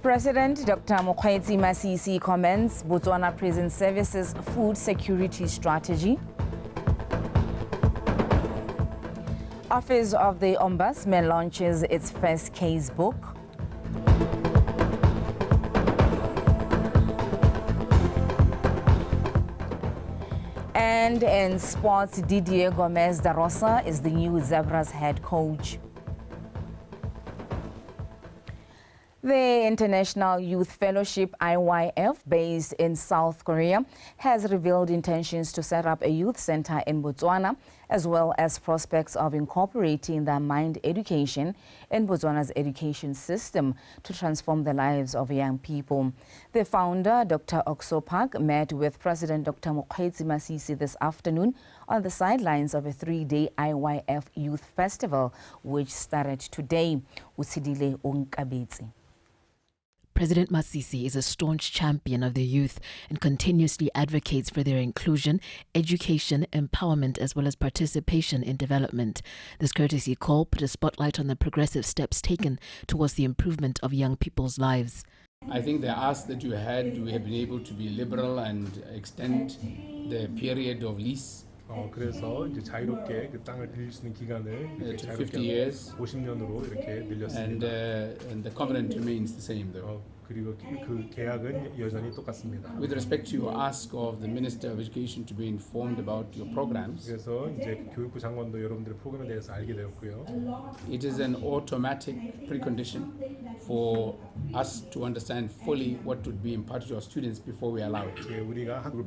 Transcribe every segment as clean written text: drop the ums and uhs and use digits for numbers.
President Dr. Mokgweetsi Masisi comments Botswana Prison Services food security strategy. Office of the Ombudsman launches its first case book. And in sports, Didier Gomez da Rosa is the new Zebras head coach. The International Youth Fellowship, IYF, based in South Korea, has revealed intentions to set up a youth center in Botswana, as well as prospects of incorporating the mind education in Botswana's education system to transform the lives of young people. The founder, Dr. Okso Park, met with President Dr. Mokgweetsi Masisi this afternoon on the sidelines of a 3-day IYF Youth Festival, which started today. Utsidile Onkabetsi. President Masisi is a staunch champion of the youth and continuously advocates for their inclusion, education, empowerment, as well as participation in development. This courtesy call put a spotlight on the progressive steps taken towards the improvement of young people's lives. I think the ask that you had, we have been able to be liberal and extend the period of lease. 그래서 이제 자유롭게 그 땅을 빌릴 수 있는 기간을 to 50 years. 50년으로 이렇게 늘렸습니다. And the covenant remains the same, though. 그리고 그 계약은 여전히 똑같습니다. With respect to your ask of the Minister of Education to be informed about your programs, 그래서 이제 교육부 장관도 여러분들의 프로그램에 대해서 알게 되었고요. it is an automatic precondition for us to understand fully what would be imparted to our students before we allow it.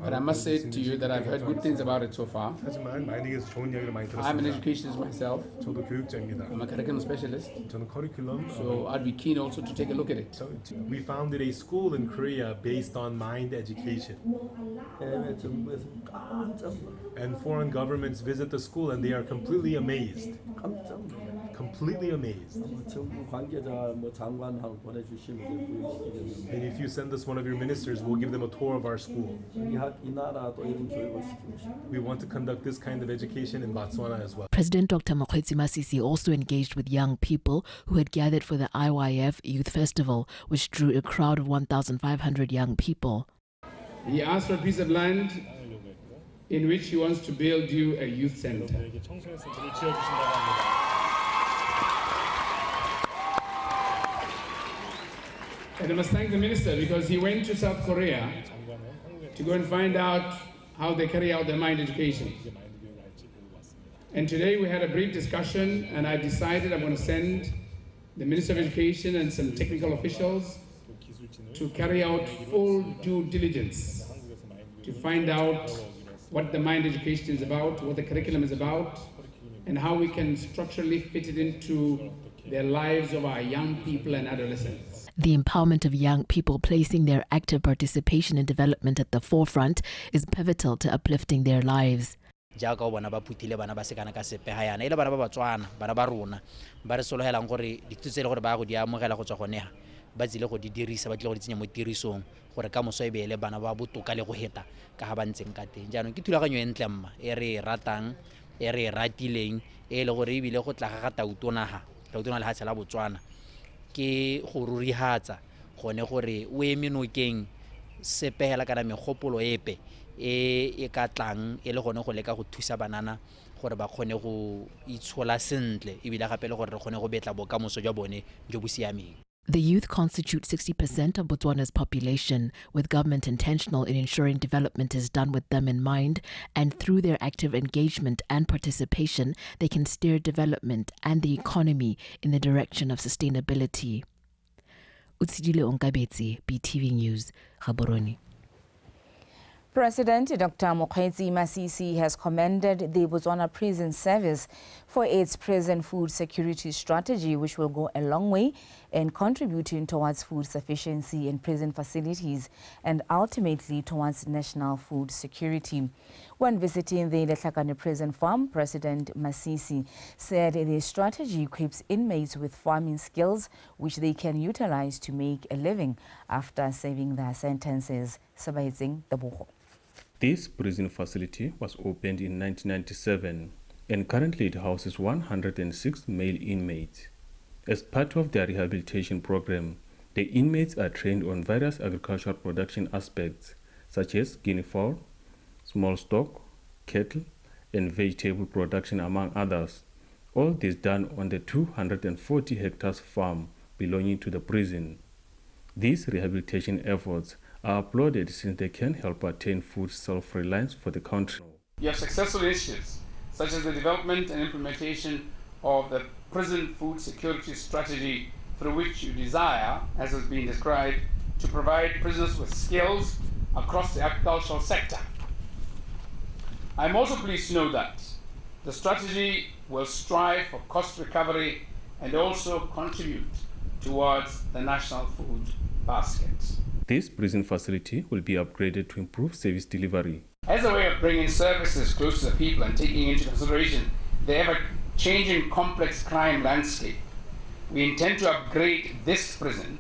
But I must say to you that I've heard good things about it so far. 하지만 마이닉에서 좋은 이야기를 많이 들었습니다. I'm an educationist myself. 저도 교육자입니다. I'm a curriculum specialist. 저는 커리큘럼. So I'd be keen also to take a look at it. We founded a school in Korea based on mind education. And foreign governments visit the school and they are completely amazed. Completely amazed. And if you send us one of your ministers, we'll give them a tour of our school. We want to conduct this kind of education in Botswana as well. President Dr. Mokgweetsi Masisi also engaged with young people who had gathered for the IYF Youth Festival, which drew a crowd of 1,500 young people. He asked for a piece of land in which he wants to build you a youth center. And I must thank the minister because he went to South Korea to go and find out how they carry out their mind education. And today we had a brief discussion and I decided I'm going to send the Minister of Education and some technical officials to carry out full due diligence to find out what the mind education is about, what the curriculum is about, and how we can structurally fit it into the lives of our young people and adolescents. The empowerment of young people, placing their active participation in development at the forefront, is pivotal to uplifting their lives. jaaka o bona ba phutile bana ba sekana ka sepeha yana ile bana ba Batswana bana ba rona ba re solohelang gore dithuto tse le gore ba go di amogela go tswa go neha ba tsile go di dirisa ba tle go di tsenya mo tirisong gore ka moso e beele bana ba botoka le go heta ka ga ba ntseng ka teng jaanong ke thulaganyo e ntle mma e re ratang e re ratileng e le gore e bile go tla ga tautona le ha tsela Botswana ke go rurihatsa gone gore o emenokeng sepehela kana megopolo epe e ka tlang e le gone go leka go thusa banana gore ba kgone go itshola sentle e bile gape le gore re kgone go betla bokamoso jwa bone jo bo siameng. The youth constitute 60% of Botswana's population, with government intentional in ensuring development is done with them in mind, and through their active engagement and participation, they can steer development and the economy in the direction of sustainability. Utsidile Onkabetsi, BTV News, Gaborone. President Dr. Mokgweetsi Masisi has commended the Botswana Prison Service for its prison food security strategy, which will go a long way in contributing towards food sufficiency in prison facilities and ultimately towards national food security. When visiting the Letlhakane prison farm, President Masisi said the strategy equips inmates with farming skills which they can utilize to make a living after serving their sentences. Sabahitzing the Boho. This prison facility was opened in 1997 and currently it houses 106 male inmates. As part of their rehabilitation program, The inmates are trained on various agricultural production aspects, such as guinea fowl, small stock, cattle, and vegetable production, among others. All this done on the 240 hectares farm belonging to the prison. These rehabilitation efforts are applauded since they can help attain food self-reliance for the country. You have successful initiatives, such as the development and implementation of the prison food security strategy, through which you desire, as has been described, to provide prisoners with skills across the agricultural sector. I'm also pleased to know that the strategy will strive for cost recovery and also contribute towards the national food basket. This prison facility will be upgraded to improve service delivery. As a way of bringing services close to the people and taking into consideration the ever-changing complex crime landscape, we intend to upgrade this prison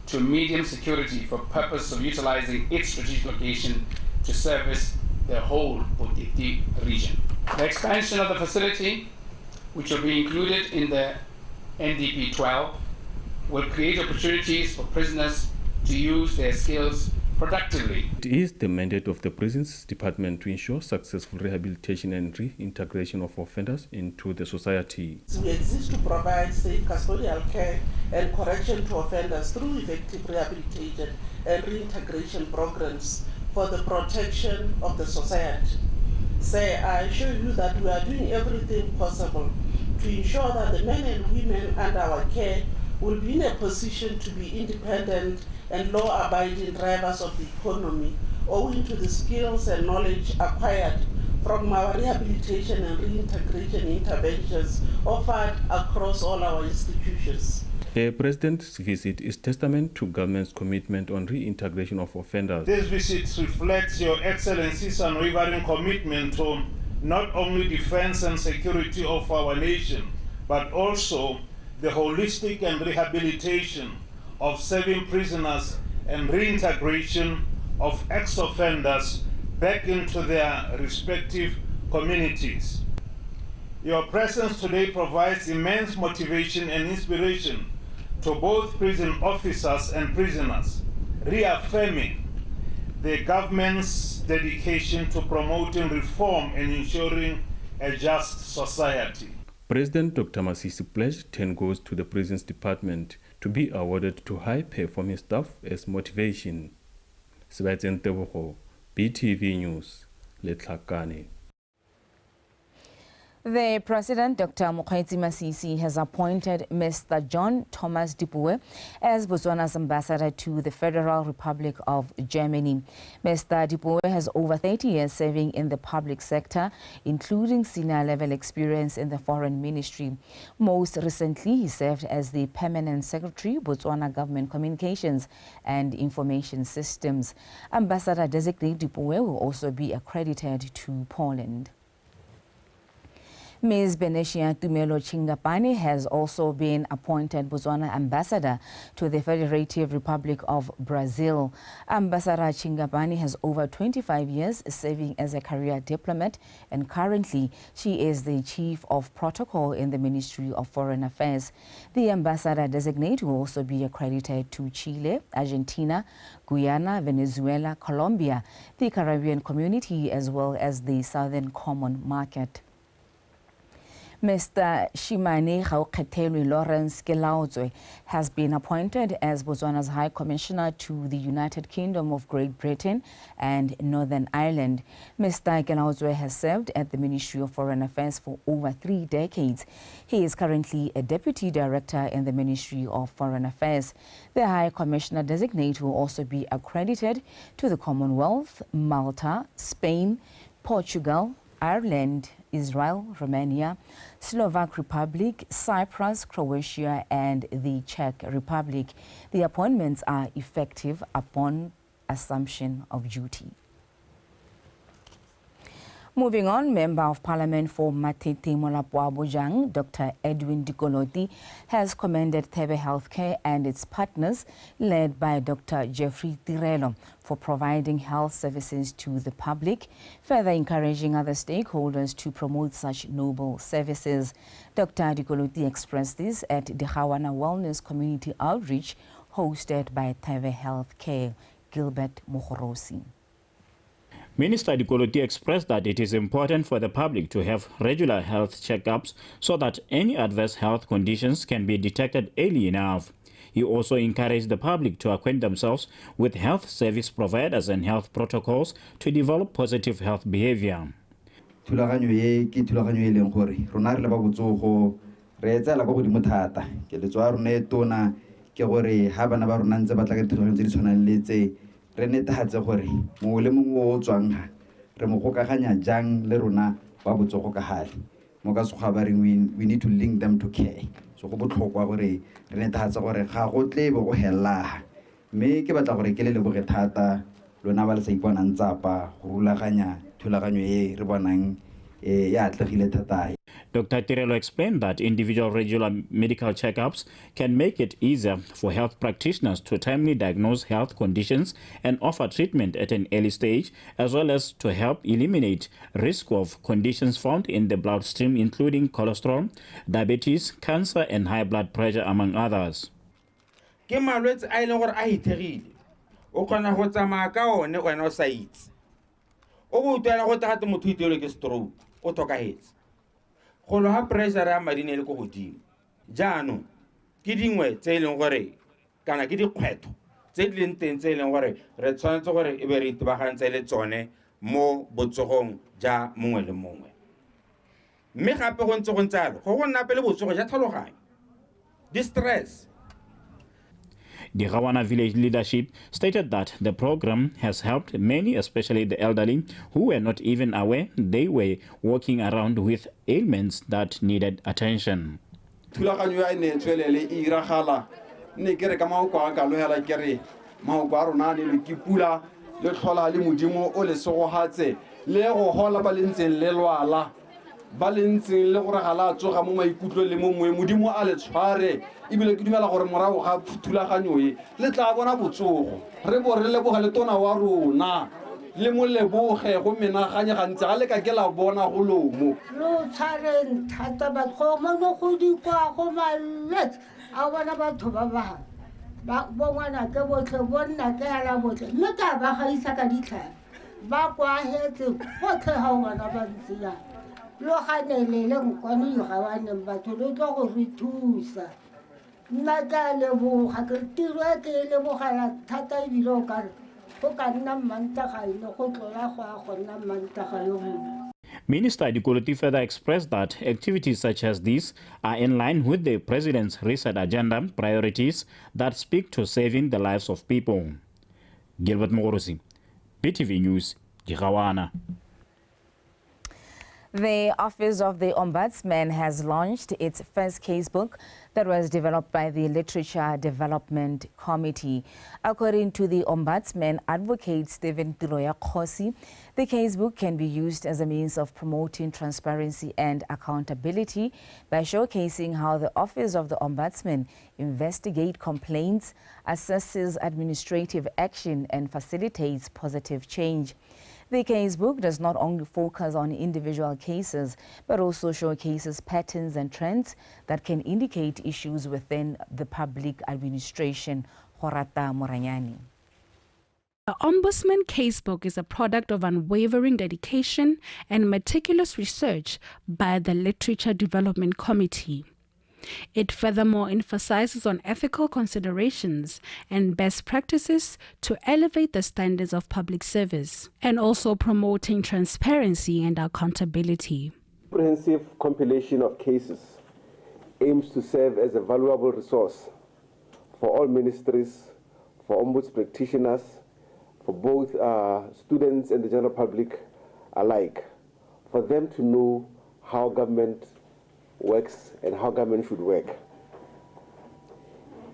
to medium security for purpose of utilizing its strategic location to service the whole Botiti region. The expansion of the facility, which will be included in the NDP 12, will create opportunities for prisoners to use their skills productively. It is the mandate of the Prisons Department to ensure successful rehabilitation and reintegration of offenders into the society. We exist to provide safe custodial care and correction to offenders through effective rehabilitation and reintegration programs for the protection of the society. I assure you that we are doing everything possible to ensure that the men and women under our care will be in a position to be independent and law-abiding drivers of the economy, owing to the skills and knowledge acquired from our rehabilitation and reintegration interventions offered across all our institutions. The President's visit is testament to government's commitment on reintegration of offenders. This visit reflects Your Excellency's unwavering commitment to not only defense and security of our nation, but also the holistic and rehabilitation of serving prisoners and reintegration of ex-offenders back into their respective communities. Your presence today provides immense motivation and inspiration to both prison officers and prisoners, reaffirming the government's dedication to promoting reform and ensuring a just society. President Dr. Masisi pledged 10 goals to the Prisons Department to be awarded to high-performing staff as motivation. Sebastian Tebogo, BTV News, Letlhakane. The President, Dr. Mokgweetsi Masisi, has appointed Mr. John Thomas Dipuwe as Botswana's ambassador to the Federal Republic of Germany. Mr. Dipuwe has over 30 years serving in the public sector, including senior-level experience in the Foreign Ministry. Most recently, he served as the Permanent Secretary, Botswana Government Communications and Information Systems. Ambassador-designate Dipuwe will also be accredited to Poland. Ms. Benetia Tumelo Chingapane has also been appointed Botswana ambassador to the Federative Republic of Brazil. Ambassador Chingapane has over 25 years serving as a career diplomat, and currently she is the Chief of Protocol in the Ministry of Foreign Affairs. The ambassador-designate will also be accredited to Chile, Argentina, Guyana, Venezuela, Colombia, the Caribbean Community, as well as the Southern Common Market. Mr. Shimane Gaukgethelwe Lawrence Kelaotswe has been appointed as Botswana's High Commissioner to the United Kingdom of Great Britain and Northern Ireland. Mr. Kelaotswe has served at the Ministry of Foreign Affairs for over 3 decades. He is currently a Deputy Director in the Ministry of Foreign Affairs. The High Commissioner designate will also be accredited to the Commonwealth, Malta, Spain, Portugal, Ireland, Israel, Romania, Slovak Republic, Cyprus, Croatia, and the Czech Republic. The appointments are effective upon assumption of duty. Moving on, Member of Parliament for Matete Molapo-Abojang, Dr. Edwin Dikoloti, has commended Thebe Healthcare and its partners, led by Dr. Jeffrey Tirelo, for providing health services to the public, further encouraging other stakeholders to promote such noble services. Dr. Dikoloti expressed this at the Hawana Wellness Community Outreach hosted by Teve Healthcare, Gilbert Mohorosi. Minister Dikoloti expressed that it is important for the public to have regular health checkups so that any adverse health conditions can be detected early enough. He also encouraged the public to acquaint themselves with health service providers and health protocols to develop positive health behavior. Thulaganyo ye ke thulaganyo e leng gore rona re le ba botsogo re etsela go godimo thata ke letswa rona e tona ke gore ha bana ba rona ntse ba tla ke thulaganyo tse di tshwanang le tse re netefatse gore mongwe le mongwe o tswang ha re mo gokaganya jang le rona ba botsogo ka gale mo ka se ba reng we need to link them to care. So go botlhokwa gore re netefatse gore ga go tle bo go hella mme ke batla gore ke le leboge thata lona ba le sa ipona ntsapa go rulaganya thulaganyo e re bonang ya atlegile thata. Dr. Tirelo explained that individual regular medical checkups can make it easier for health practitioners to timely diagnose health conditions and offer treatment at an early stage, as well as to help eliminate risk of conditions found in the bloodstream, including cholesterol, diabetes, cancer, and high blood pressure, among others. Ke malwetse a ile gore a hitegile o kgona go tsamaya ka one wena o sa itse o go utela go tagate motho itelo ke stroke o tokahetse go lo ha pressure ya madi ne le go godimo jaanong ke dingwe tse ileng gore kana ke dikgwetho tse di leng teng tse ileng gore re tshwanetse gore e be re itebagantse le tsone mo botsogong ja mongwe le mongwe mme gape go ntse go ntsalo go go nna pele botsogo ja tlhaloganyo distress. The Gawana village leadership stated that the program has helped many, especially the elderly, who were not even aware they were walking around with ailments that needed attention. Thulaganyo ya ine tswelele e iragala ne kere ka maoko a ka lohela kere maoko a rona le ke pula le tlhola le modimo o le segohatse le go hola ba lentseng le lwala ba lentseng le gore gala tsoga mo maikutlo le mo modimo a le tshware ibile ke dumela gore morago ga thulaganyo e le tla bona botsogo re bo re leboga le tona wa rona le mo leboge go menaganya gantse ga le ka ke la bona go lomo lo tshwareng thata ba go mo go di kwa go malwetse a bona batho ba bongwana ke botlhe bonna ke ala botlhe mme ka ba ga isa ka ditlha ba kwa hetse botlhe ha ngwana ba ntsia lo ganele le nkwane yo ga waneng batho lo tlo go re thusa nna ka leboga ke tiro ke lebogela thata ebile o ka go ka nna mantagale go tlola go a go nna mantagale go. Minister Dikoloti further expressed that activities such as these are in line with the President's reset agenda priorities that speak to saving the lives of people. Gilbert Mohorosi, BTV News, Gawana. The Office of the Ombudsman has launched its first casebook that was developed by the Literature Development Committee. According to the Ombudsman advocate Stephen Tiloya Khosi, the casebook can be used as a means of promoting transparency and accountability by showcasing how the Office of the Ombudsman investigates complaints, assesses administrative action, and facilitates positive change. The casebook does not only focus on individual cases, but also showcases patterns and trends that can indicate issues within the public administration. Horata Moranyani. The Ombudsman Casebook is a product of unwavering dedication and meticulous research by the Literature Development Committee. It furthermore emphasizes on ethical considerations and best practices to elevate the standards of public service and also promoting transparency and accountability. Comprehensive compilation of cases aims to serve as a valuable resource for all ministries, for ombuds practitioners, for both students and the general public alike, for them to know how government works and how government should work.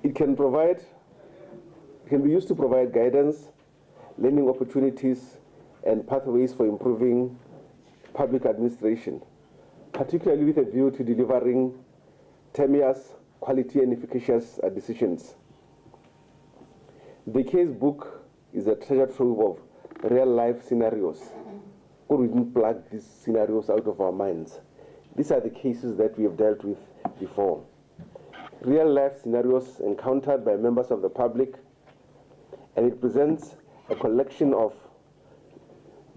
It can be used to provide guidance, learning opportunities, and pathways for improving public administration, particularly with a view to delivering tenuous, quality, and efficacious decisions. The case book is a treasure trove of real-life scenarios. We didn't plug these scenarios out of our minds. These are the cases that we have dealt with before. real-life scenarios encountered by members of the public, and it presents a collection of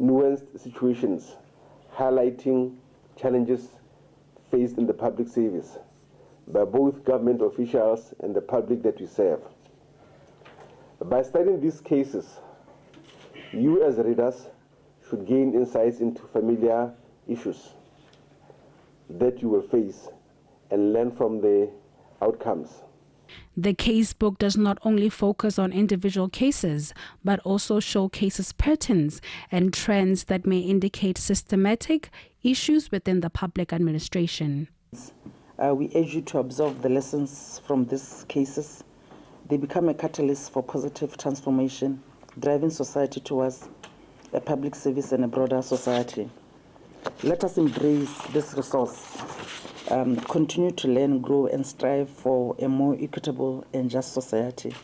nuanced situations highlighting challenges faced in the public service by both government officials and the public that we serve. By studying these cases, you as readers should gain insights into familiar issues that you will face and learn from the outcomes. The casebook does not only focus on individual cases, but also showcases patterns and trends that may indicate systematic issues within the public administration. We urge you to observe the lessons from these cases. They become a catalyst for positive transformation, driving society towards a public service and a broader society. Let us embrace this resource, continue to learn, grow, and strive for a more equitable and just society.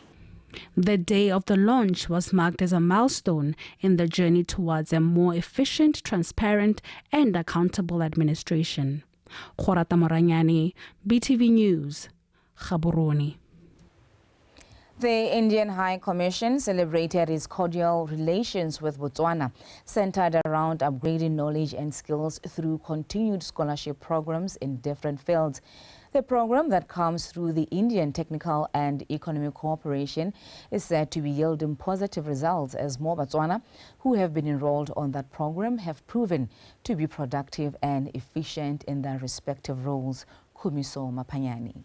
The day of the launch was marked as a milestone in the journey towards a more efficient, transparent, and accountable administration. Khorata Moranyani, BTV News, Gaborone. The Indian High Commission celebrated its cordial relations with Botswana, centered around upgrading knowledge and skills through continued scholarship programs in different fields. The program that comes through the Indian Technical and Economic Cooperation is said to be yielding positive results as more Botswana who have been enrolled on that program have proven to be productive and efficient in their respective roles. Kumiso Mapanyani.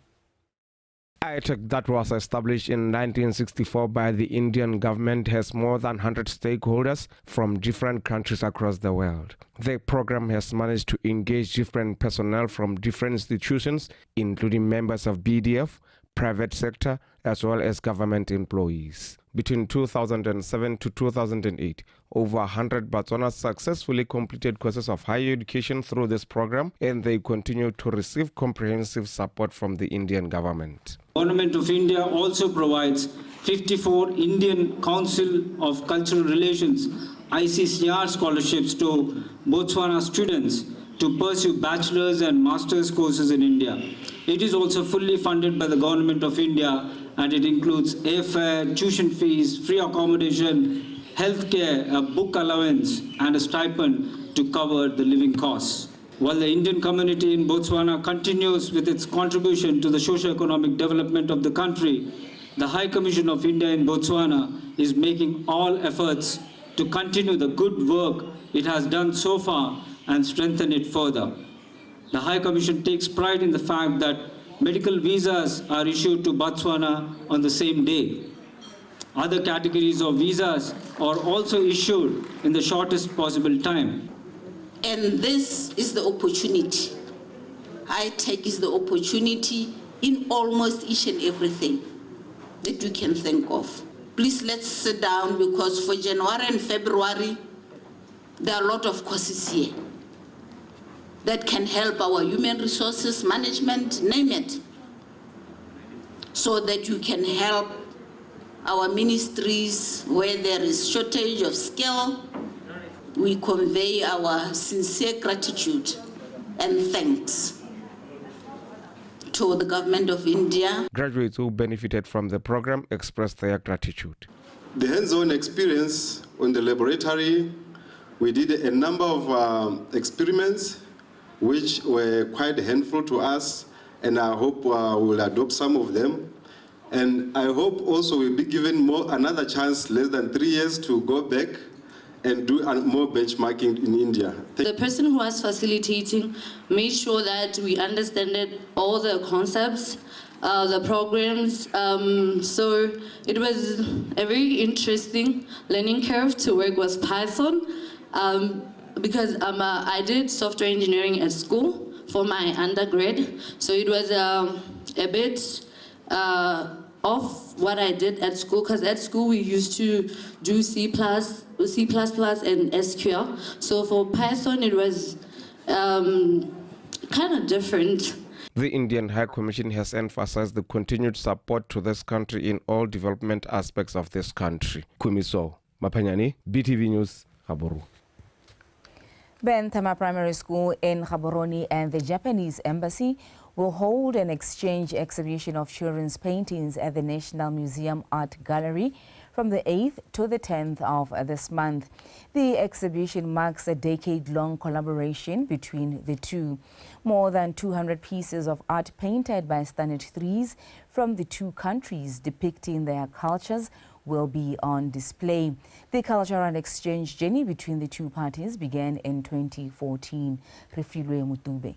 ITEC, that was established in 1964 by the Indian government, has more than 100 stakeholders from different countries across the world. The program has managed to engage different personnel from different institutions, including members of BDF, private sector, as well as government employees. Between 2007 to 2008, over 100 Botswanas successfully completed courses of higher education through this program, and they continue to receive comprehensive support from the Indian government. Government of India also provides 54 Indian Council of Cultural Relations ICCR scholarships to Botswana students to pursue bachelor's and master's courses in India. It is also fully funded by the Government of India, and it includes airfare, tuition fees, free accommodation, healthcare, a book allowance, and a stipend to cover the living costs. While the Indian community in Botswana continues with its contribution to the socio-economic development of the country, the High Commission of India in Botswana is making all efforts to continue the good work it has done so far and strengthen it further. The High Commission takes pride in the fact that medical visas are issued to Botswana on the same day. Other categories of visas are also issued in the shortest possible time. And this is the opportunity. ITEC is the opportunity in almost each and everything that you can think of. Please let's sit down, because for January and February, there are a lot of courses here that can help our human resources management, name it, so that you can help our ministries where there is shortage of skill. We convey our sincere gratitude and thanks to the Government of India. Graduates who benefited from the program expressed their gratitude. The hands-on experience on the laboratory, we did a number of experiments which were quite helpful to us, and I hope we'll adopt some of them. And I hope also we'll be given another chance, less than 3 years, to go back and do more benchmarking in India. The person who was facilitating made sure that we understood all the concepts, the programs. So it was a very interesting learning curve to work with Python, because I did software engineering at school for my undergrad. So it was a bit of what I did at school, because at school we used to do C++ and SQL. So for Python it was kind of different. The Indian High Commission has emphasized the continued support to this country in all development aspects of this country. Kumiso Mapanyani, BTV News, Gaborone. Benthama Primary School in Gaborone and the Japanese Embassy will hold an exchange exhibition of children's paintings at the National Museum Art Gallery from the 8th to the 10th of this month. The exhibition marks a decade-long collaboration between the two. More than 200 pieces of art painted by standard 3s from the two countries depicting their cultures will be on display. The cultural exchange journey between the two parties began in 2014. Refilwe Mutube.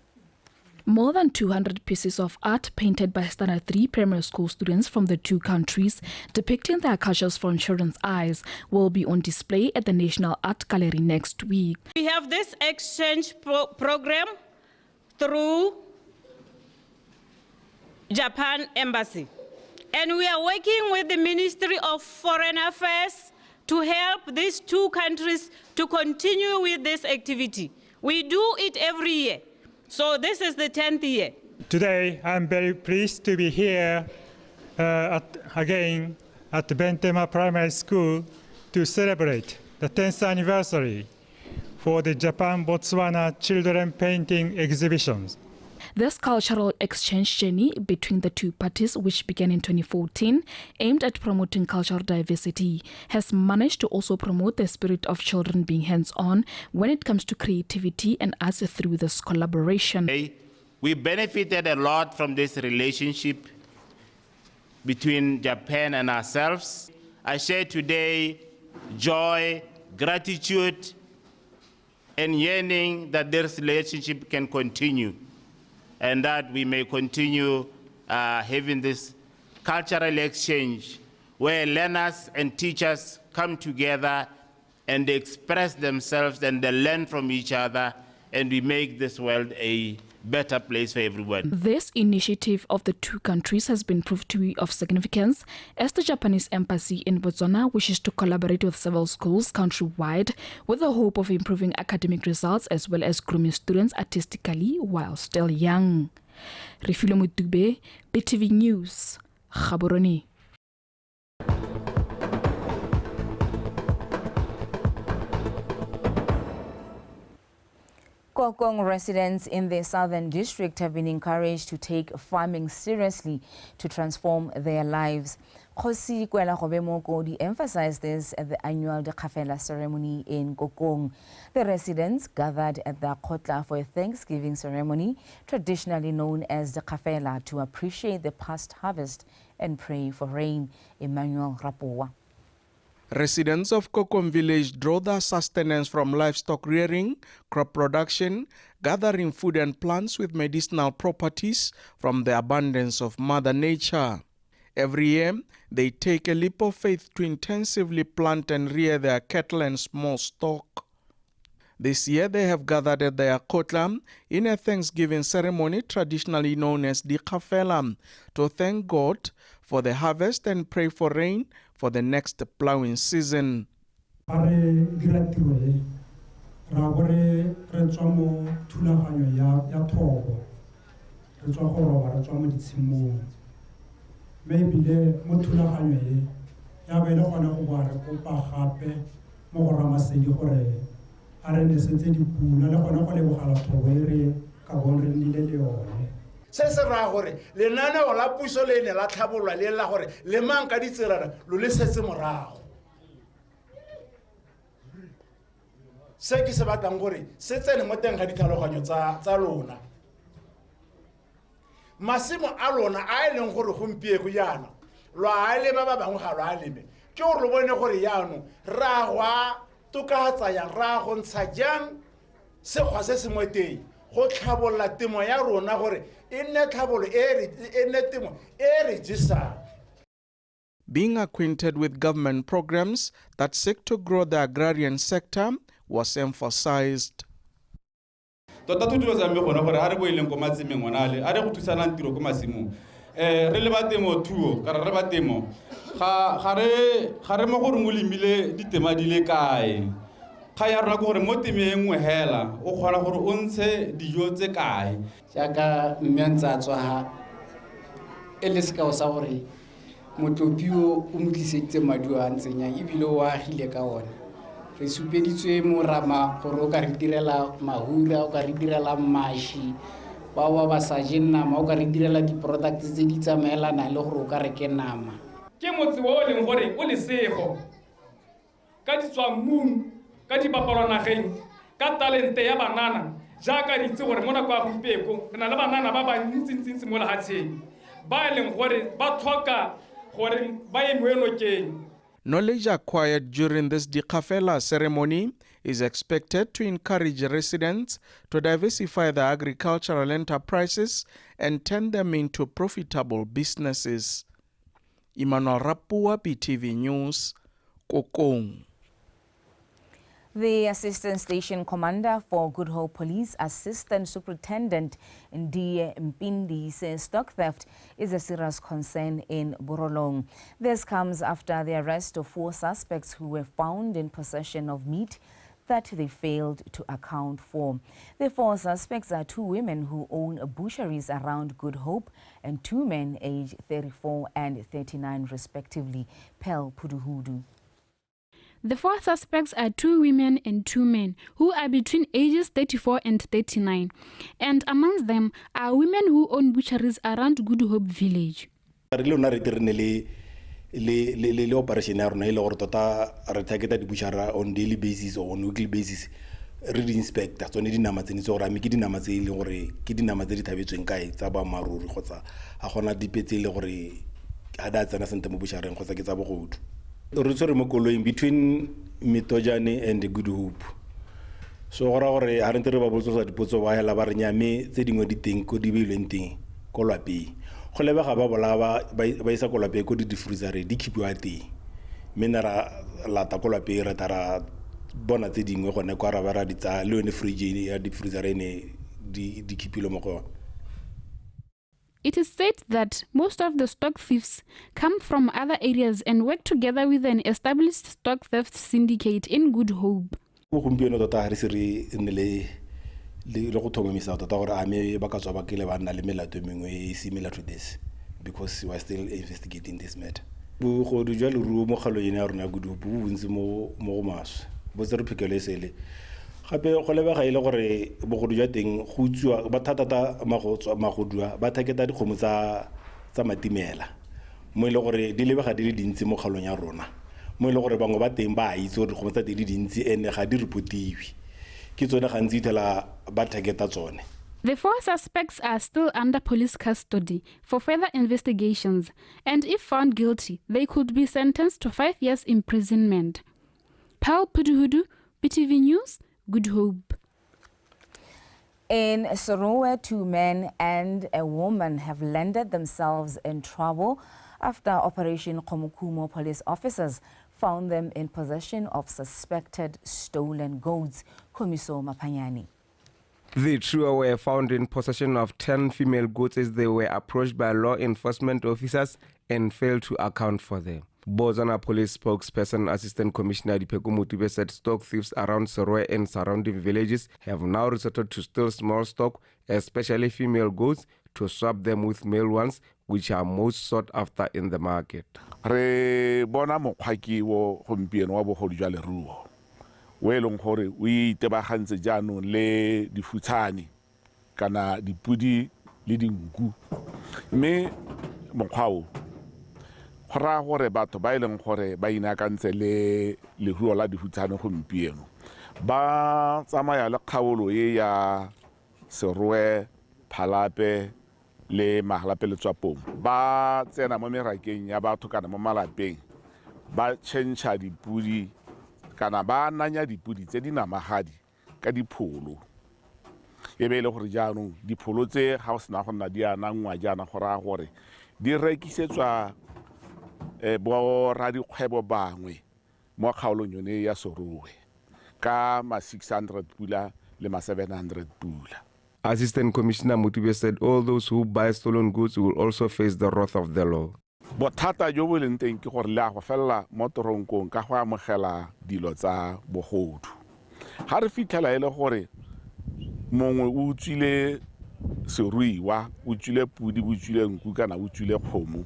More than 200 pieces of art painted by standard 3 primary school students from the two countries depicting their cultures from children's eyes will be on display at the National Art Gallery next week. We have this exchange program through Japan Embassy. And we are working with the Ministry of Foreign Affairs to help these two countries to continue with this activity. We do it every year. So this is the 10th year. Today, I'm very pleased to be here again at Bentema Primary School to celebrate the 10th anniversary for the Japan-Botswana Children Painting Exhibitions. This cultural exchange journey between the two parties, which began in 2014, aimed at promoting cultural diversity, has managed to also promote the spirit of children being hands-on when it comes to creativity and arts through this collaboration. We benefited a lot from this relationship between Japan and ourselves. I share today joy, gratitude, and yearning that this relationship can continue, and that we may continue having this cultural exchange where learners and teachers come together and they express themselves and they learn from each other, and we make this world a better place for everyone. This initiative of the two countries has been proved to be of significance as the Japanese embassy in Botswana wishes to collaborate with several schools countrywide with the hope of improving academic results as well as grooming students artistically while still young. Refilo Mutube, BTV News, Gaborone. Kokong residents in the Southern District have been encouraged to take farming seriously to transform their lives. Khosi Kwela Gobemokodi emphasized this at the annual Dekafela ceremony in Kokong. The residents gathered at the Kotla for a Thanksgiving ceremony, traditionally known as Dekafela, to appreciate the past harvest and pray for rain. Emmanuel Rapowa. Residents of Kokong village draw their sustenance from livestock rearing, crop production, gathering food and plants with medicinal properties from the abundance of Mother Nature. Every year, they take a leap of faith to intensively plant and rear their cattle and small stock. This year, they have gathered at their Kotla in a Thanksgiving ceremony traditionally known as Dekafela to thank God for the harvest and pray for rain for the next plowing season. Se se ra gore lenaneo la puso le ne la tlhabolwa le la gore le mang ka ditserana lo le setse morago. Se ke se batlang gore se tsene mo teng ga ditlhaloganyo tsa lona. Masimo a lona a leng gore gompiego yana lo a lema ba bangwe ga lo a leme ke gore lo bone gore yaano ra gwa tokahatsa yang ra go ntsha jang se kgwa se se mo teng go tlhabolla temo ya rona gore being acquainted with government programs that seek to grow the agrarian sector was emphasized. Kaya gore mo temeng ngwe hela o kgona gore o ntshe dijo tse kae jaaka mmantsa tswa ha ele se ka o sa gore motlopio o motlisetse maduo a ntsenya ebile o agile ka ona re supeditswe morama gore o ka re direla mahura o ka re direla mashi ba sa je nama o ka re direla di-products tse di tsamaelana le gore o ka reke nama. Ke motse o leng gore o lesego ka ditswammung ka dipapalwanageng ka talente ya banana jaaka ditse gore mo nako ya gompieko re na le banana ba bantsintsi mo lehatsheng ba leng gore ba tlhoka gore ba emiwe nokeng. Knowledge acquired during this Dikafela ceremony is expected to encourage residents to diversify their agricultural enterprises and turn them into profitable businesses. Emmanuel Rapua, BTV News, Kokong. The Assistant Station Commander for Good Hope Police, Assistant Superintendent Ndiye Mpindi, says stock theft is a serious concern in Borolong. This comes after the arrest of 4 suspects who were found in possession of meat that they failed to account for. The 4 suspects are 2 women who own butcheries around Good Hope and 2 men aged 34 and 39 respectively. Pel Puduhudu. The 4 suspects are 2 women and 2 men who are between ages 34 and 39. And amongst them are women who own butcheries around Good Hope village. Le operation ya rona ile gore tota re targeta di-butchera on daily basis or on weekly basis re di-inspector tsone dinama tse ntse gore a me ke dinama tse e leng gore ke dinama tse di thabetsweng kae tsa boammaaruri kgotsa a gona dipe tse e le gore ga da tsena sente mo butchereng kgotsa ke tsa bogodu. Re tsere mo koloing between Mitojane and Good Hope. So gora gore ha re ntse re ba botsa dipotso ba hela ba re nyame tse dingwe di teng ko di beilweng teng ko lwapeng. Go lebega ba bola ba isa ko lwapeng ko di freezer di khipiwa teng. Mme ra lata ko lwapeng re tara bona tse dingwe gone kwa ra ba ra ditsa le yone fridge ya di freezer ene di khipilwe mo go. It is said that most of the stock thieves come from other areas and work together with an established stock theft syndicate in Good Hope. Gompieno tota ha re se re nne le go thomamisa tota gore a me ba ka tswa ba kile ba nna le melato mengwe similar to this because we are still investigating this matter. Bogodu jwa leruo mo kgalong ya rona Good Hope bo bontsi mo go maswe bo tse re phekele sele gape go lebega ile gore bogodu jwa teng go utswa ba thata magodua ba thaketa dikgomo tsa matimela mo ile gore di lebega di le dintsi mo kgalong ya rona mo ile gore bangwe ba teng ba itse gore dikgomo tsa di le dintsi ene ga di reportiwe ke tsone gantsi tela ba thaketa tsone. The 4 suspects are still under police custody for further investigations, and if found guilty, they could be sentenced to 5 years imprisonment. Paul Puduhudu, BTV News, Good Hope. In Sorowe, 2 men and a woman have landed themselves in trouble after Operation Komukumo police officers found them in possession of suspected stolen goats. Komiso Mapanyani. The trio were found in possession of 10 female goats as they were approached by law enforcement officers and failed to account for them. Botswana Police spokesperson Assistant Commissioner Dipheko Mothibe said stock thieves around Sorowe and surrounding villages have now resorted to steal small stock, especially female goats, to swap them with male ones, which are most sought after in the market. Re bona mokgwaki wo gompieno wa bogodu jwa leruo o e leng gore o itebagantse jaanong le difutshane kana dipudi le dinku mme mokgwa o go raya gore batho ba e leng gore ba inakantse le leruo la difutshane gompieno ba tsamaya le kgaolo e ya Sorowe, Phalape le Mahalape le Tswapong ba tsena mo merakeng ya batho kana mo malapeng ba change dipudi kana ba nanya dipudi tse di namagadi ka dipholo e be ile gore jaanong dipholo tse ga o sena go nna di anangwa jaana go raya gore di rekisetswa bo radikgwebo bangwe mo kgaolong yone ya Sorowe ka ma 600 pula le ma 700 pula. Assistant Commissioner Mothibe said all those who buy stolen goods will also face the wrath of the law. Bothata jo bo leng teng ke gore le a go fella mo toronkong ka go amogela dilo tsa bogodu. Ha re fitlhela e le gore mongwe o utswile seruiwa, o utswile pudi, o utswile nku kana o utswile kgomo.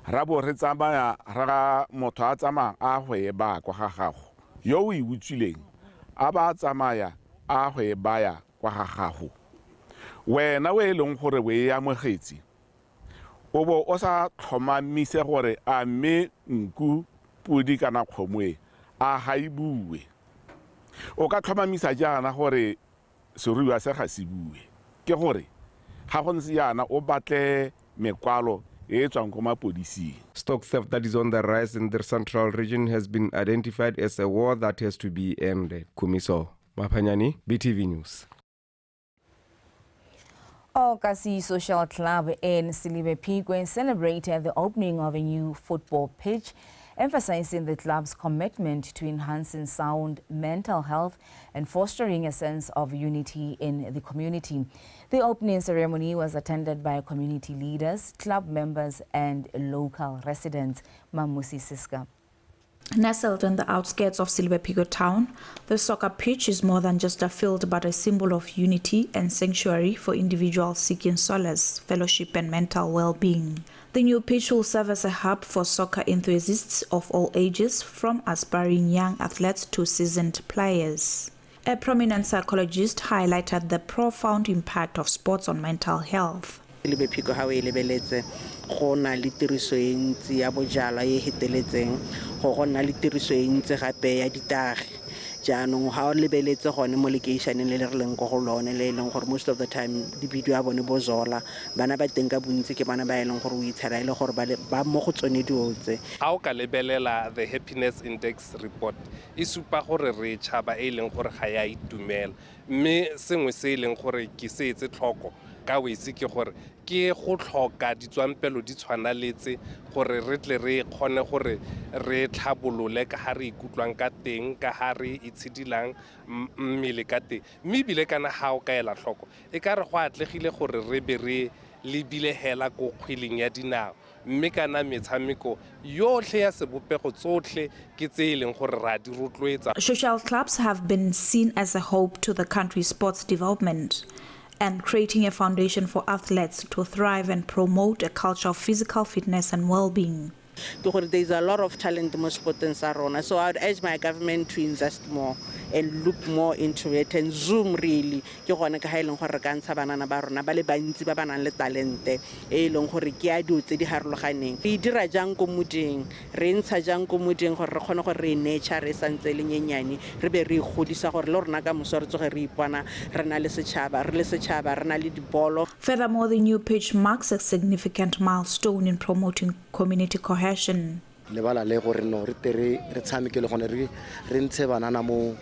Ra bo re tsamaya ra motho a tsamaya a hwe ba kwa ga gago. Yo o utswileng a ba tsamaya a hwe ba ya kwa ga gago. wena we leng gore we amogetse o bo o sa tlhomamise gore a mme nku pudi kana kgomoe a haibue o ka tlhomamisa jaana gore seruiwa se ga se bue ke gore ga go ntse yana o batle mekwalo e tswang ko mapodising. Stock theft that is on the rise in the central region has been identified as a war that has to be ended. Kumiso Mapanyani, BTV News. Okasi Social Club in Silibepigwe celebrated the opening of a new football pitch, emphasizing the club's commitment to enhancing sound mental health and fostering a sense of unity in the community. The opening ceremony was attended by community leaders, club members and local residents. Mamusi Siska. Nestled in the outskirts of Silibepigwe town, the soccer pitch is more than just a field but a symbol of unity and sanctuary for individuals seeking solace, fellowship and mental well-being. The new pitch will serve as a hub for soccer enthusiasts of all ages, from aspiring young athletes to seasoned players. A prominent psychologist highlighted the profound impact of sports on mental health. Silibepigwe ha o e lebeletse go na le tiriso e ntsi ya bojalwa e heteletseng go na le tiriso e ntsi gape ya ditagi jaanong ha o lebeletse gone mo lekeišaneng le re leng go go lone le leng gore most of the time dibidio ya bone bozola bana ba teng ka bontsi ke bana ba e leng gore o itshara ile gore ba mo go tsone diotse. Ha o ka lebelela the happiness index report e supa gore re tšhaba e leng gore ga ya itumela mme sengwe se e leng gore ke se etse tlhoko ka wese ke gore ke go tlhoka ditswampelo di tshwanaletse gore re tle re kgone gore re tlhabolole ka ha re ikutlwang ka teng ka ha re itshidilang mmele ka teng mme bile kana ha o ka ela tlhoko e ka re go atlegile gore re be re lebile hela go kgwileng ya dinao mme kana metshameko yotlhe ya sebopego tsotlhe ke tse e leng gore ra di rotloetsa. Social clubs have been seen as a hope to the country's sports development and creating a foundation for athletes to thrive and promote a culture of physical fitness and well-being. There is a lot of talent in sports in Sarona, so I would urge my government to invest more and look more into it and zoom really. Ke gone ka haeleng gore ka ntsha banana ba rona ba le bantsi ba ba nang le talente e leng gore ke a dio tse di harologaneng. Re dira jang ko moding, re ntsha jang ko moding gore re kgone gore re nature re santse le nyenyane re be re godisa gore le rona ka moso re tsoge re ipona re na le setšhaba re na le dibolo. Furthermore, the new pitch marks a significant milestone in promoting community cohesion. Lebala le gore no re tere re tshameke le gone re ntshe banana mo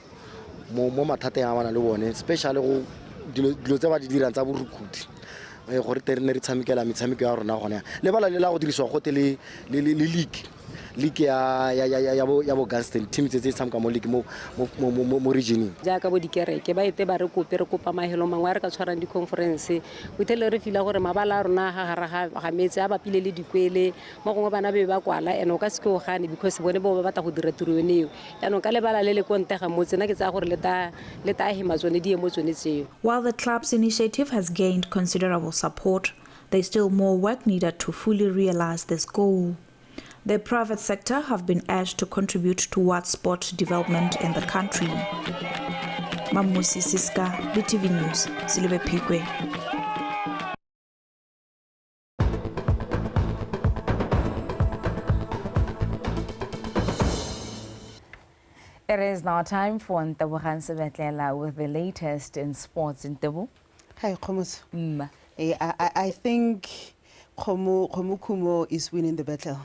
mathateng a bana le bone especially go dilo tse ba di dirang tsa borukhuthi gore tere ne re tshamekela metshameko ya rona gone lebala le la go diriswa go tele league ya bo Ganston team tse tshameka mo league mo region ja ka bo dikereke ba ete ba re kopa mahelo mangwe re ka tshwarang di conference o tele re fila gore mabala a rona ga metse a bapile le dikwele mo gongwe bana be ba kwala eno ka se go gane because bone bo ba batla go dira tiro eno eno ka lebala le le kontega mo tsena ke tsa gore le ta hema tsone di emo tsone tseo. While the club's initiative has gained considerable support, there is still more work needed to fully realize this goal. The private sector have been urged to contribute towards sport development in the country. Mamusi Siska, BTV News, Silibepigwe. It is now time for Ntabuhan Sebetlela with the latest in sports. Ntabu. Hi, Khomus. I think Kumo is winning the battle.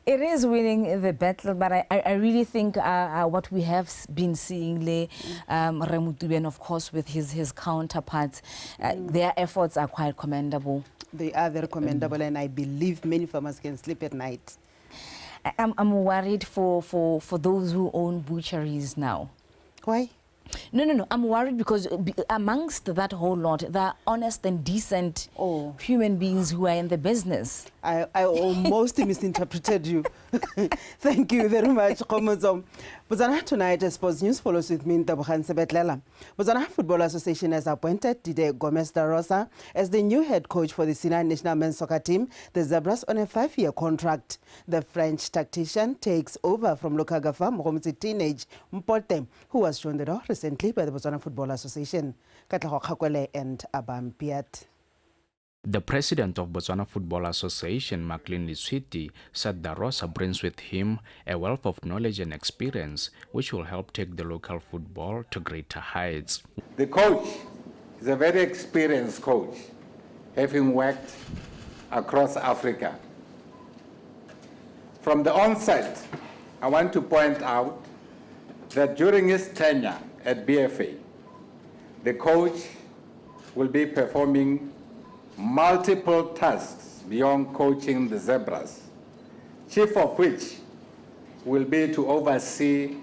It is winning the battle, but I really think what we have been seeing, Remutuben, of course, with his counterparts, their efforts are quite commendable. They are very commendable, and I believe many farmers can sleep at night. I'm worried for those who own butcheries now. Why? No. I'm worried because amongst that whole lot, there are honest and decent human beings who are in the business. I almost misinterpreted you. Thank you very much, Komozom. Botswana Tonight Sports News follows with me, Ntabuhan Sebetlela. Botswana Football Association has appointed Dide Gomez da Rosa as the new head coach for the senior national men's soccer team, the Zebras, on a 5-year contract. The French tactician takes over from Lokagafa Mromzi teenage Mpote, who was shown the door recently by the Botswana Football Association. Katlego Kgakwele and Abam Piat. The president of Botswana Football Association, Maclean Liswiti, said Darosa brings with him a wealth of knowledge and experience which will help take the local football to greater heights. The coach is a very experienced coach, having worked across Africa. From the onset, I want to point out that during his tenure at BFA, the coach will be performing multiple tasks beyond coaching the Zebras, chief of which will be to oversee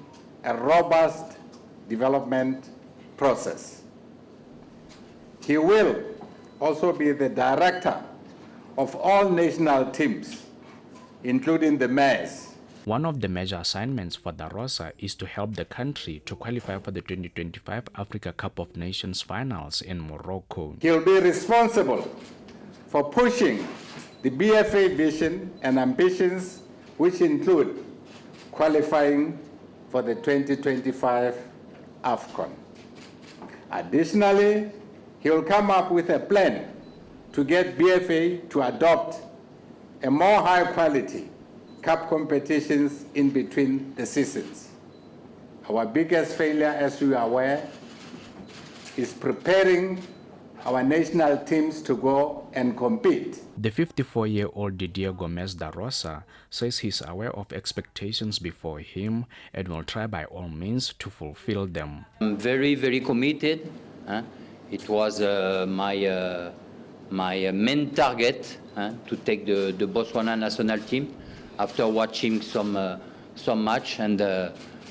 a robust development process. He will also be the director of all national teams, including the mayors. One of the major assignments for Darosa is to help the country to qualify for the 2025 Africa Cup of Nations finals in Morocco. He'll be responsible for pushing the BFA vision and ambitions, which include qualifying for the 2025 AFCON. Additionally, he'll come up with a plan to get BFA to adopt a more high quality cup competitions in between the seasons. Our biggest failure, as you are aware, is preparing our national teams to go and compete. The 54-year-old Didier Gomez Darosa says he's aware of expectations before him and will try by all means to fulfill them. I'm very, very committed. It was my main target to take the Botswana national team after watching some match, and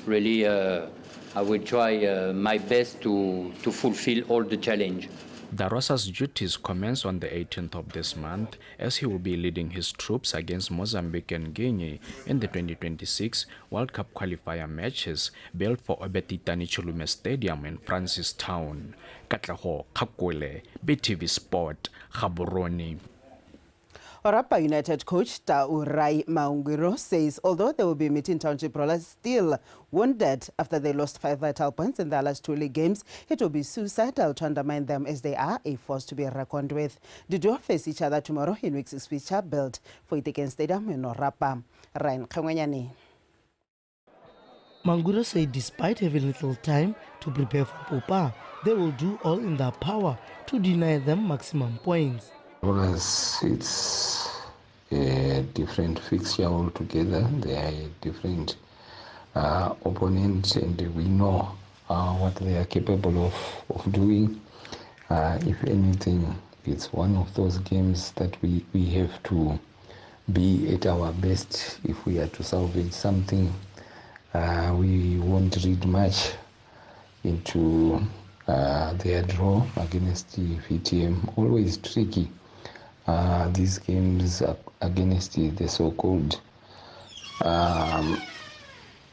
really I will try my best to fulfill all the challenge. Darosa's duties commence on the 18th of this month as he will be leading his troops against Mozambique and Guinea in the 2026 World Cup qualifier matches built for Obetitani Chulume Stadium in Francistown. Katlego Kgakwele, BTV Sport, Gaborone. Orapa United coach Taurai Maungiro says although they will be meeting Township Rollers still wounded after they lost 5 vital points in their last 2 league games, it will be suicidal to undermine them as they are a force to be reckoned with. The duo face each other tomorrow in week 6 feature built for Itiken Stadium in Orapa. Ryan Khangwanyani. Maungiro said despite having little time to prepare for Popa, they will do all in their power to deny them maximum points. Rollers, it's a different fixture altogether. They are a different opponent, and we know what they are capable of doing. If anything, it's one of those games that we have to be at our best if we are to salvage something. We won't read much into their draw against the VTM. Always tricky. These games against the so-called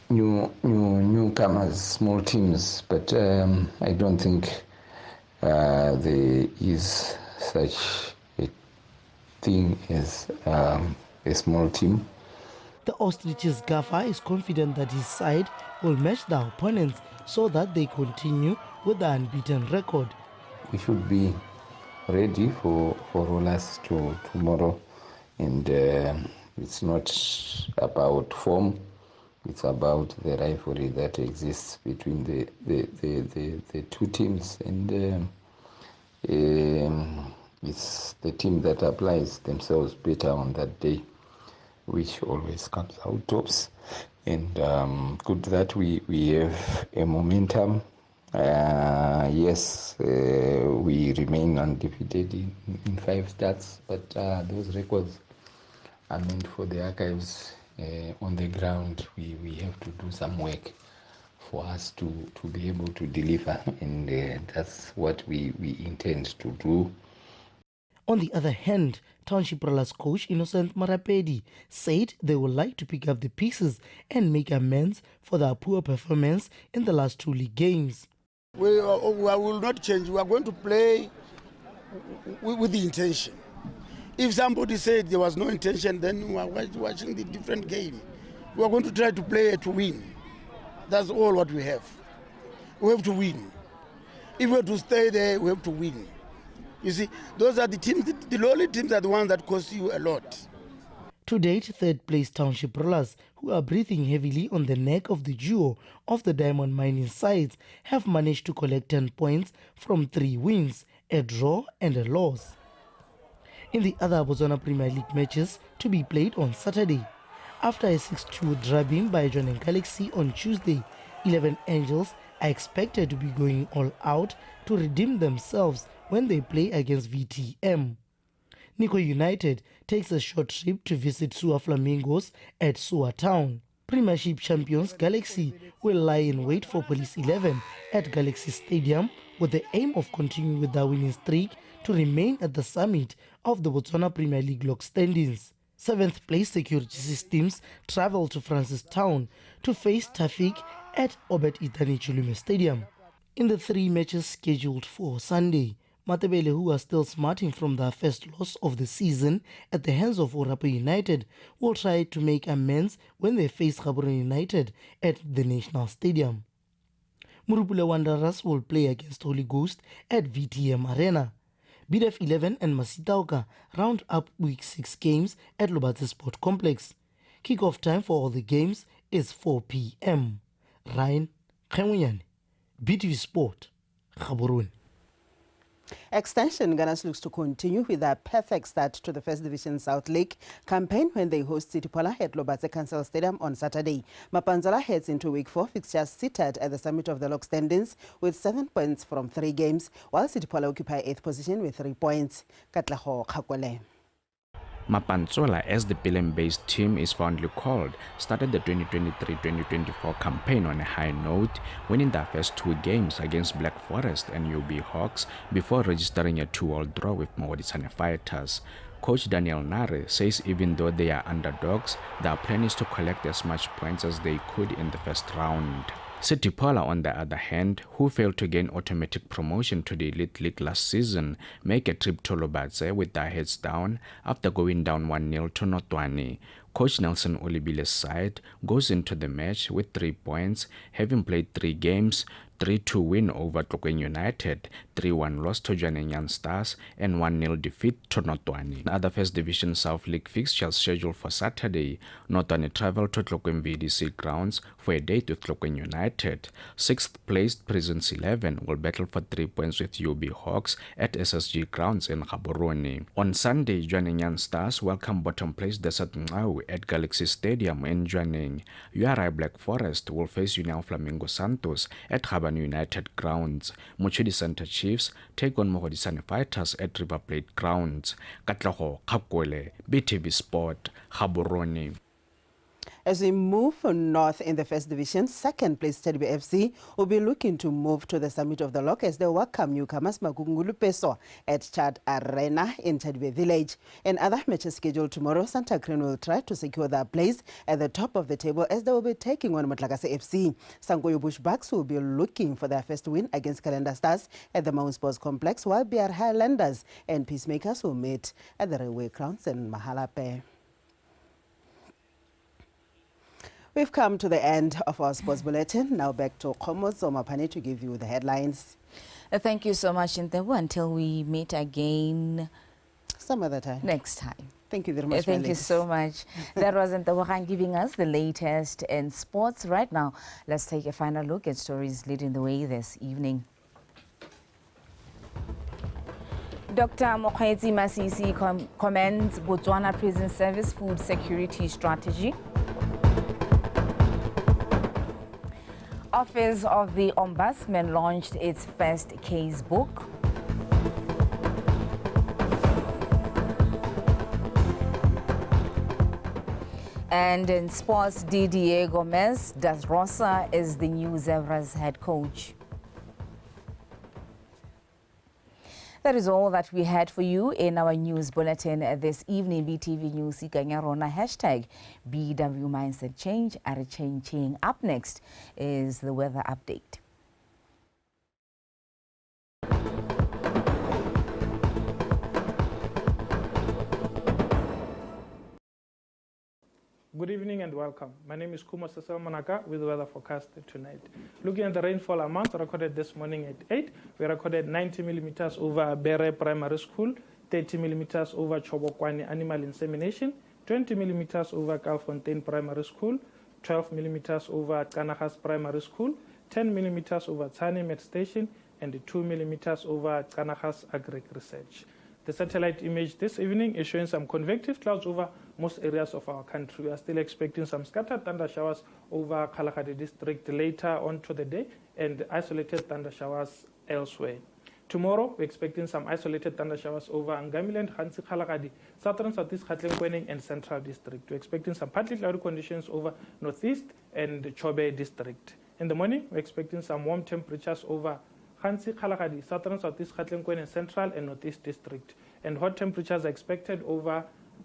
newcomers, small teams, but I don't think there is such a thing as a small team. The Ostrich's gaffer is confident that his side will match the opponents so that they continue with the unbeaten record. We should be ready for Rollers tomorrow, and it's not about form, it's about the rivalry that exists between the two teams, and it's the team that applies themselves better on that day which always comes out tops, and good that we have a momentum. Yes, we remain undefeated in 5 starts, but those records are meant for the archives. On the ground, we have to do some work for us to be able to deliver, and that's what we intend to do. On the other hand, Township Rollers coach Innocent Marapedi said they would like to pick up the pieces and make amends for their poor performance in the last 2 league games. We will not change. We are going to play with the intention. If somebody said there was no intention, then we are watching the different game. We are going to try to play to win. That's all what we have. we have to win. If we have to stay there, we have to win. You see, those are the teams, the lowly teams are the ones that cost you a lot. To date, third-place Township Rollers, who are breathing heavily on the neck of the duo of the diamond mining sides, have managed to collect 10 points from 3 wins, a draw and a loss. In the other Botswana Premier League matches to be played on Saturday, after a 6-2 drubbing by Johannesburg Galaxy on Tuesday, 11 Angels are expected to be going all out to redeem themselves when they play against VTM. Nico United takes a short trip to visit Sua Flamingos at Sua Town. Premiership champions Galaxy will lie in wait for Police 11 at Galaxy Stadium with the aim of continuing with their winning streak to remain at the summit of the Botswana Premier League log standings. 7th place Security Systems travel to Francistown to face Tafik at Obed Itani Chulume Stadium. In the 3 matches scheduled for Sunday, Matebele, who are still smarting from their first loss of the season at the hands of Orapo United, will try to make amends when they face Gaborone United at the National Stadium. Murupule Wanderers will play against Holy Ghost at VTM Arena. BDF 11 and Masitauka round up Week 6 games at Lobatse Sport Complex. Kick-off time for all the games is 4 p.m. Ryan Khemuyane, BTV Sport, Gaborone. Extension Gunners looks to continue with a perfect start to the First Division South League campaign when they host City Pola at Lobatse Council Stadium on Saturday. Mapanzala heads into Week 4 fixtures seated at the summit of the log standings with 7 points from 3 games, while City Pola occupy 8th position with 3 points. Katlaho Khakwale. Mapantsola, as the Pelem-based team is fondly called, started the 2023-2024 campaign on a high note, winning their first 2 games against Black Forest and UB Hawks before registering a 2-all draw with Mogodisane Fighters. Coach Daniel Nare says even though they are underdogs, their plan is to collect as much points as they could in the first round. City Pola, on the other hand, who failed to gain automatic promotion to the Elite League last season, make a trip to Lobatse with their heads down after going down 1-0 to Notwani. Coach Nelson Olibile's side goes into the match with 3 points, having played 3 games, 3-2 win over Tlokwen United, 3-1 loss to Johannesburg Stars, and 1-0 defeat to Notwani. Other First Division South League fixtures scheduled for Saturday. Notwani travel to Tlokwen VDC grounds for a date with Tlokwen United. 6th placed Prisons 11 will battle for 3 points with UB Hawks at SSG grounds in Gaborone. On Sunday, Johannesburg Stars welcome bottom placed Desert Ngau at Galaxy Stadium in Johannesburg. URI Black Forest will face Union Flamingo Santos at Gaborone United grounds. Mochedi Center Chiefs take on Mogodisane Fighters at River Plate grounds. Katlaho Khakwele, BTV Sport, Gaborone. As we move north in the First Division, second place Teddy FC will be looking to move to the summit of the log as they welcome newcomers Magungulu Peso at Chad Arena in Teddy Village. In other matches scheduled tomorrow, Santa Crane will try to secure their place at the top of the table as they will be taking on Matlakase FC. Sankoyo Bushbucks will be looking for their first win against Calendar Stars at the Mount Sports Complex, while BR Highlanders and Peacemakers will meet at the Railway Grounds in Mahalape. We've come to the end of our sports bulletin. Now back to Khomozo Mapane to give you the headlines. Thank you so much, Ntebu. Until we meet again some other time. Next time. Thank you very much. Thank you so much. That was Ntebu giving us the latest in sports. Right now, let's take a final look at stories leading the way this evening. Dr. Mokgweetsi Masisi commends Botswana Prison Service food security strategy. Office of the Ombudsman launched its first case book. And in sports, Didier Gomez das Rosa is the new Zebras head coach. That is all that we had for you in our news bulletin this evening. BTV News Ikanyarona hashtag BW Mindset Change at Changing. Up next is the weather update. Good evening and welcome. My name is Kumo Cecil Manaka with the weather forecast tonight. Looking at the rainfall amounts recorded this morning at 8, we recorded 90 millimeters over Bere Primary School, 30 millimeters over Chobokwani Animal Insemination, 20 millimeters over Calfontaine Primary School, 12 millimeters over Kanahas Primary School, 10 millimeters over Tsani Med Station, and 2 millimeters over Kanahas Agric Research. The satellite image this evening is showing some convective clouds over most areas of our country. We are still expecting some scattered thunder showers over Kalahari district later on to the day and isolated thunder showers elsewhere. Tomorrow, we're expecting some isolated thunder showers over Ngamiland, Hansi Kalahari, southern Southeast Gauteng and Central District. We're expecting some partly cloudy conditions over Northeast and Chobe District. In the morning, we're expecting some warm temperatures over Hansi Kalahari, southern Southeast Gauteng and Central and Northeast District. And hot temperatures are expected over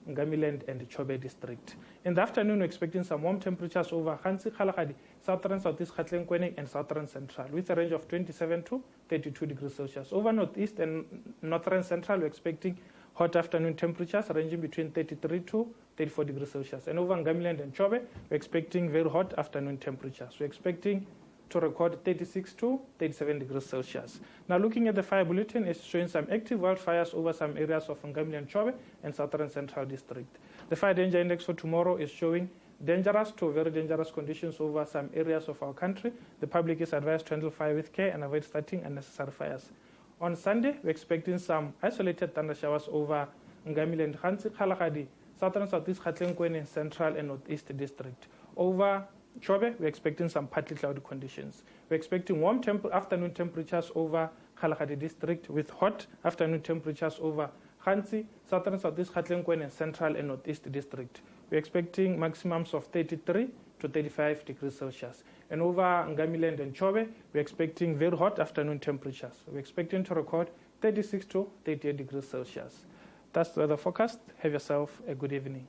Ngamiland and Chobe District. In the afternoon, we're expecting some warm temperatures over Hansi Kalahari, southern Southeast Gauteng and Southern Central, with a range of 27 to 32 degrees Celsius. Over Northeast and Northern Central, we're expecting hot afternoon temperatures ranging between 33 to 34 degrees Celsius. And over Ngamiland and Chobe, we're expecting very hot afternoon temperatures. We're expecting to record 36 to 37 degrees Celsius. Now looking at the fire bulletin, it's showing some active wildfires over some areas of Ngamiland and Chobe and Southern Central District. The fire danger index for tomorrow is showing dangerous to very dangerous conditions over some areas of our country. The public is advised to handle fire with care and avoid starting unnecessary fires. On Sunday, we're expecting some isolated thunder showers over Ngamiland, Hansi Kalahari, Southern Southeast Gauteng and Central and Northeast District. Over Chobe, we're expecting some partly cloudy conditions. We're expecting warm afternoon temperatures over Kalahari District with hot afternoon temperatures over Hansi, Southern Southeast Gauteng and Central and Northeast District. We're expecting maximums of 33 to 35 degrees Celsius. And over Ngamiland and Chobe, we're expecting very hot afternoon temperatures. We're expecting to record 36 to 38 degrees Celsius. That's the weather forecast. Have yourself a good evening.